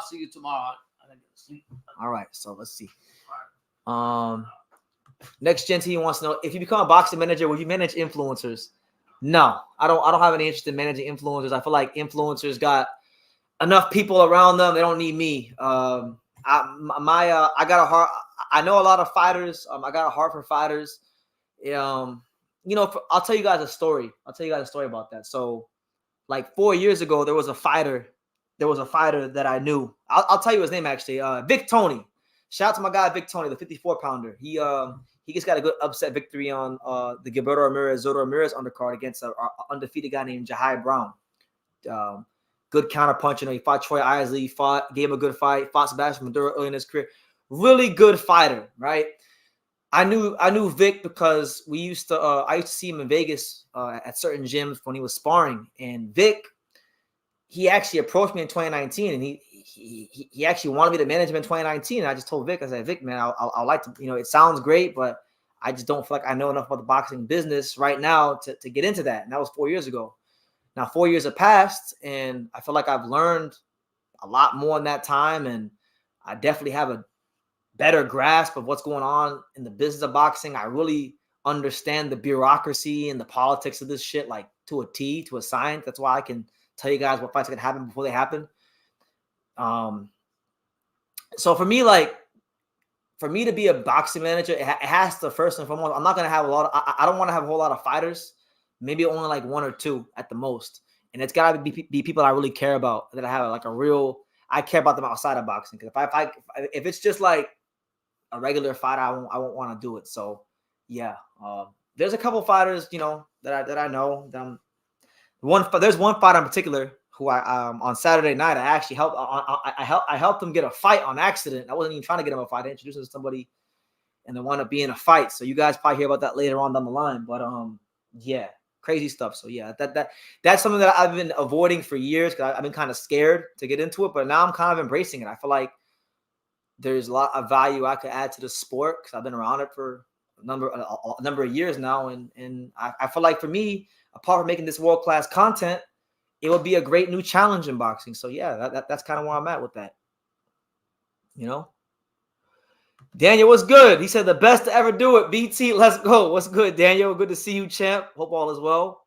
see you tomorrow. I gotta get to sleep. All right, so let's see. Next Gen T wants to know, if you become a boxing manager, will you manage influencers? No, I don't have any interest in managing influencers. I feel like influencers got enough people around them. They don't need me. I got a heart. I know a lot of fighters. I got a heart for fighters. I'll tell you guys a story. About that. So, like 4 years ago, there was a fighter that I knew. I'll tell you his name actually. Vic Toney. Shout out to my guy Vic Toney, the 54-pounder. He just got a good upset victory on the Gilberto Ramirez, Zoto Ramirez undercard against an undefeated guy named Jahai Brown. Good counterpunch. He fought Troy Isley, gave him a good fight, fought Sebastian Maduro early in his career. Really good fighter, right? I knew Vic because I used to see him in Vegas at certain gyms when he was sparring. And Vic, he actually approached me in 2019, and he actually wanted me to manage him in 2019. And I just told Vic, I said, Vic, man, I'd like to, it sounds great, but I just don't feel like I know enough about the boxing business right now to get into that. And that was 4 years ago. Now 4 years have passed, and I feel like I've learned a lot more in that time, and I definitely have a better grasp of what's going on in the business of boxing. I really understand the bureaucracy and the politics of this shit, like to a T, to a science. That's why I can tell you guys what fights are gonna happen before they happen. So for me to be a boxing manager, it has to, first and foremost, I'm not gonna have I don't want to have a whole lot of fighters. Maybe only like one or two at the most, and it's gotta be people I really care about, that I have like I care about them outside of boxing. Because if it's just like a regular fighter, I won't want to do it. So yeah, there's a couple fighters that I know. There's one fighter in particular who I on Saturday night I actually helped. I helped him get a fight on accident. I wasn't even trying to get him a fight. I introduced him to somebody, and they wound up being a fight. So you guys probably hear about that later on down the line. But yeah, crazy stuff. So yeah, that's something that I've been avoiding for years because I've been kind of scared to get into it. But now I'm kind of embracing it. I feel like there's a lot of value I could add to the sport because I've been around it for a number of years now, and I feel like for me, apart from making this world-class content, it would be a great new challenge in boxing. So yeah, that's kind of where I'm at with that. Daniel, what's good? He said the best to ever do it. BT, let's go. What's good, Daniel? Good to see you, champ. Hope all is well.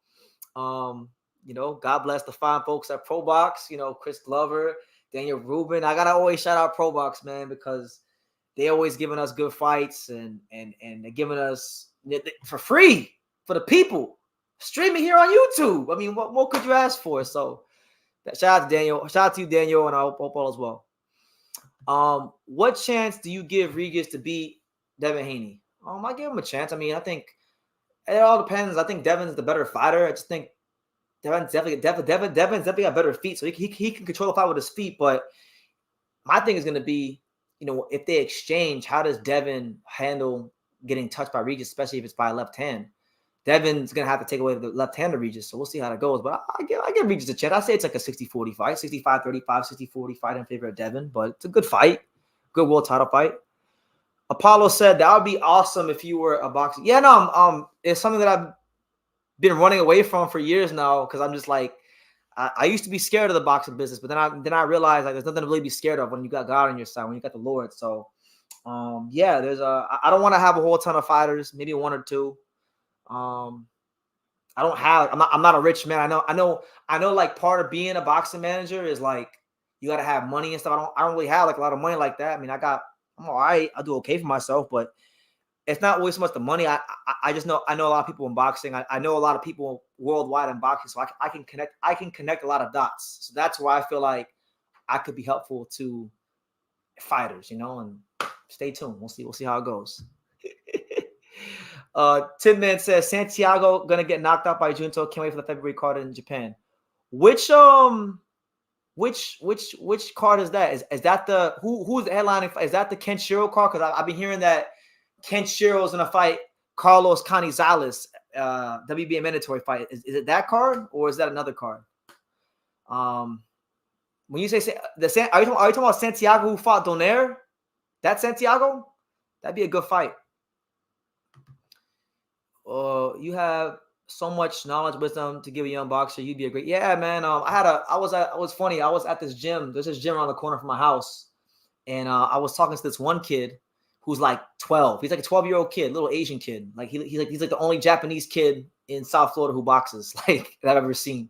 God bless the fine folks at Pro Box. Chris Glover, Daniel Rubin. I gotta always shout out Pro Box, man, because they always giving us good fights and they're giving us for free for the people. Streaming here on YouTube. I mean, what more could you ask for? So shout out to Daniel. Shout out to you, Daniel, and I hope all is well. What chance do you give Regis to beat Devin Haney? I give him a chance. I mean, I think it all depends. I think Devin's the better fighter. I just think Devin's definitely got better feet, so he can control the fight with his feet. But my thing is going to be, if they exchange, how does Devin handle getting touched by Regis, especially if it's by a left hand? Devin's going to have to take away the left hand of Regis, so we'll see how that goes. But I give Regis a chance. I say it's like a 60-40 fight, 65-35, 60-40 fight in favor of Devin. But it's a good fight, good world title fight. Apollo said that would be awesome if you were a boxer. Yeah, no, it's something that I've been running away from for years now because I'm just like, I used to be scared of the boxing business, but then I realized like there's nothing to really be scared of when you got God on your side, when you got the Lord. So, yeah, I don't want to have a whole ton of fighters, maybe one or two. I'm not a rich man. I know. Like part of being a boxing manager is like you got to have money and stuff. I don't really have like a lot of money like that. I mean, I'm all right. I do okay for myself, but it's not always so much the money. I just know. I know a lot of people in boxing. I know a lot of people worldwide in boxing, so I can connect. I can connect a lot of dots. So that's why I feel like I could be helpful to fighters. And stay tuned. We'll see how it goes. Tim Man says Santiago gonna get knocked out by Junto. Can't wait for the February card in Japan. Which card is that? Is that the who's the headlining? Is that the Kenshiro card? Because I've been hearing that Kenshiro's gonna fight Carlos Canizales, WBA mandatory fight. Is it that card or is that another card? When you say are you talking about Santiago who fought Donaire? That Santiago? That'd be a good fight. You have so much knowledge, wisdom to give a young boxer. You'd be a great, yeah, man. I was funny. I was at this gym. There's this gym around the corner from my house, and I was talking to this one kid who's like 12. He's like a 12-year-old kid, little Asian kid. Like he's like the only Japanese kid in South Florida who boxes like that I've ever seen.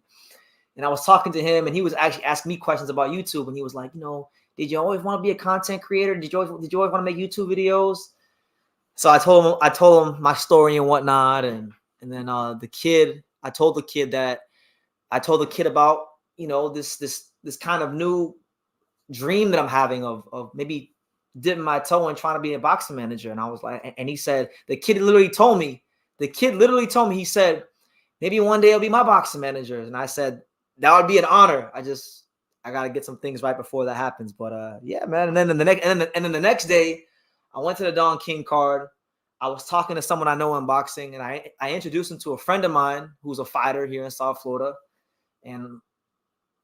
And I was talking to him, and he was actually asking me questions about YouTube. And he was like, did you always want to be a content creator? Did you always want to make YouTube videos? So I told him my story and whatnot, and then the kid, I told the kid about this kind of new dream that I'm having of maybe dipping my toe in trying to be a boxing manager. And I was like, and he said, the kid literally told me, he said, maybe one day I'll be my boxing manager. And I said, that would be an honor. I got to get some things right before that happens. But yeah, man. And then the next day, I went to the Don King card. I was talking to someone I know in boxing, and I introduced him to a friend of mine who's a fighter here in South Florida. And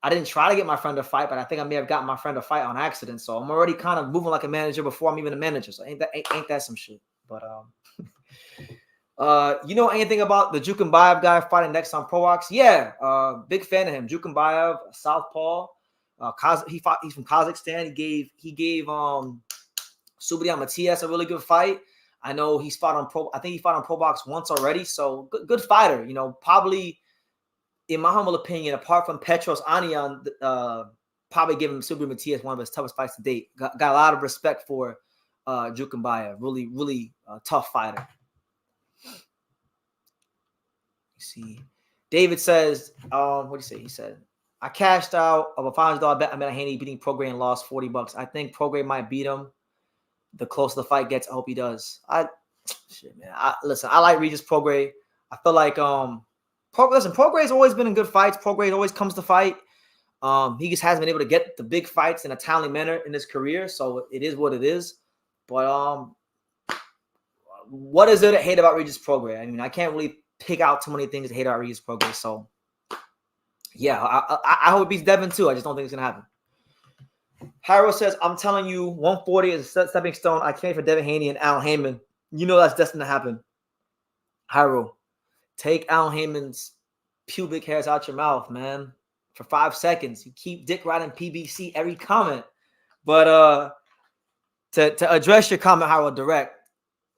I didn't try to get my friend to fight, but I think I may have gotten my friend to fight on accident. So I'm already kind of moving like a manager before I'm even a manager. So ain't that some shit? But you know anything about the Jukenbaev guy fighting next on Pro Box? Yeah, big fan of him. Jukenbaev, Southpaw. He's from Kazakhstan. He gave Subriel Matias a really good fight. I know he fought on Pro Box once already. So good fighter. Probably, in my humble opinion, apart from Petros Anian, probably giving Subriel Matias one of his toughest fights to date. Got a lot of respect for Jukenbaev. Really, really tough fighter. See, David says, what do you say? He said, I cashed out of a $500 bet. I made a Haney beating Prograis and lost $40. I think Prograis might beat him. The closer the fight gets, I hope he does. Listen, I like Regis Prograis. I feel like Prograis's always been in good fights. Prograis always comes to fight. He just hasn't been able to get the big fights in a timely manner in his career, so it is what it is. But what is there to hate about Regis Prograis? I mean, I can't really pick out too many things to hate about Regis Prograis. So yeah, I hope he beats Devin too. I just don't think it's gonna happen. Harold says, I'm telling you, 140 is a stepping stone. I can't for Devin Haney and Al Heyman. You know that's destined to happen. Harold, take Al Heyman's pubic hairs out your mouth, man, for 5 seconds. You keep dick riding PBC every comment. But to address your comment, Harold, direct.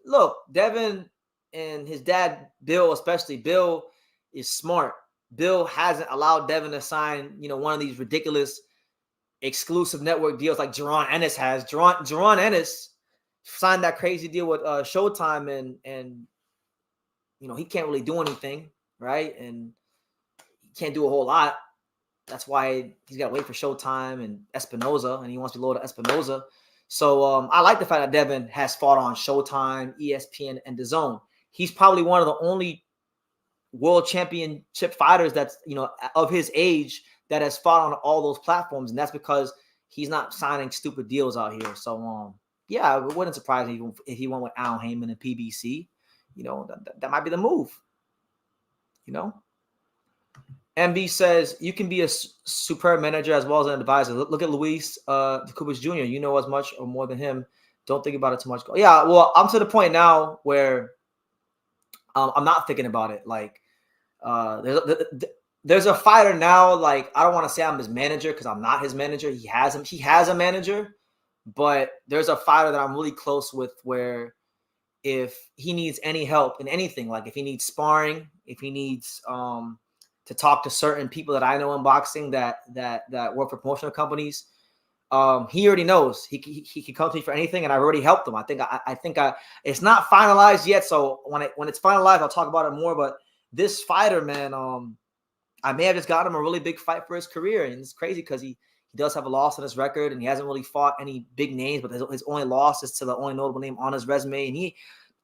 Look, Devin and his dad, Bill, especially, Bill is smart. Bill hasn't allowed Devin to sign, one of these ridiculous exclusive network deals like Jaron Ennis has. Jaron Ennis signed that crazy deal with Showtime, and he can't really do anything, right? And he can't do a whole lot. That's why he's got to wait for Showtime and Espinoza, and he wants to be low to Espinoza. So I like the fact that Devin has fought on Showtime, ESPN, and DAZN. He's probably one of the only world championship fighters that's, of his age that has fought on all those platforms. And that's because he's not signing stupid deals out here. So, yeah, it wouldn't surprise me if he went with Al Heyman and PBC. That might be the move, MB says, you can be a superb manager as well as an advisor. Look at Luis Kubas Jr. You know as much or more than him. Don't think about it too much. Yeah, well, I'm to the point now where I'm not thinking about it. Like, there's a fighter now. Like, I don't want to say I'm his manager because I'm not his manager. He has a manager, but there's a fighter that I'm really close with where if he needs any help in anything, like if he needs sparring, if he needs to talk to certain people that I know in boxing that work for promotional companies, he already knows he can come to me for anything, and I've already helped him. I think it's not finalized yet, so when it's finalized, I'll talk about it more. But this fighter, man, I may have just got him a really big fight for his career, and it's crazy because he does have a loss on his record, and he hasn't really fought any big names, but his only loss is to the only notable name on his resume. And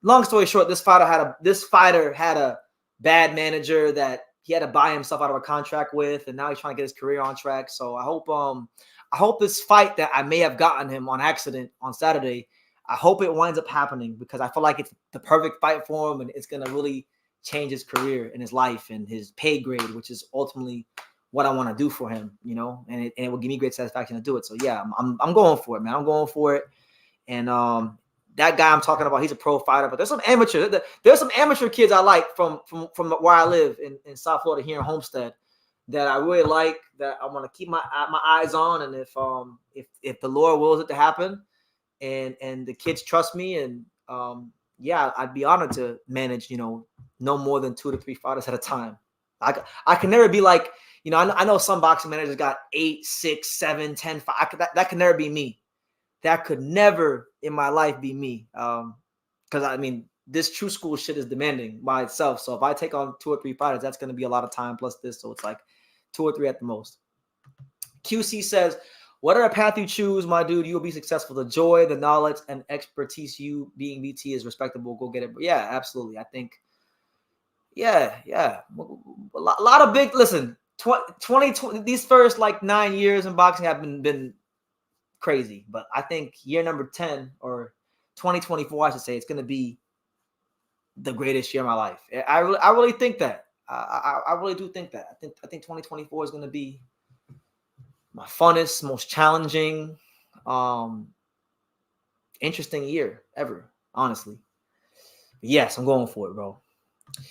long story short, this fighter had a bad manager that he had to buy himself out of a contract with, and now he's trying to get his career on track. So I hope this fight that I may have gotten him on accident on Saturday, I hope it winds up happening because I feel like it's the perfect fight for him, and it's going to really change his career and his life and his pay grade, which is ultimately what I want to do for him, and it will give me great satisfaction to do it. So yeah, I'm going for it, man. I'm going for it. And that guy I'm talking about, he's a pro fighter. But there's some amateur kids I like from where I live in South Florida here in Homestead that I really like, that I want to keep my eyes on. And if the Lord wills it to happen, and the kids trust me, and yeah, I'd be honored to manage, no more than 2 to 3 fighters at a time. I can never be like, I know some boxing managers got 8, 6, 7, 10, 5. That could never be me. That could never in my life be me. Because I mean, this true school shit is demanding by itself. So if I take on 2 or 3 fighters, that's going to be a lot of time plus this. So it's like 2 or 3 at the most. QC says, whatever path you choose, my dude, you will be successful. The joy, the knowledge, and expertise you being VT is respectable. Go get it. But yeah, absolutely. I think, yeah. A lot of big, listen, 2020, these first like 9 years in boxing have been crazy. But I think year number 10 or 2024, I should say, it's going to be the greatest year of my life. I really think that. I really do think that. I think 2024 is going to be my funnest, most challenging, interesting year ever, honestly. But yes, I'm going for it, bro.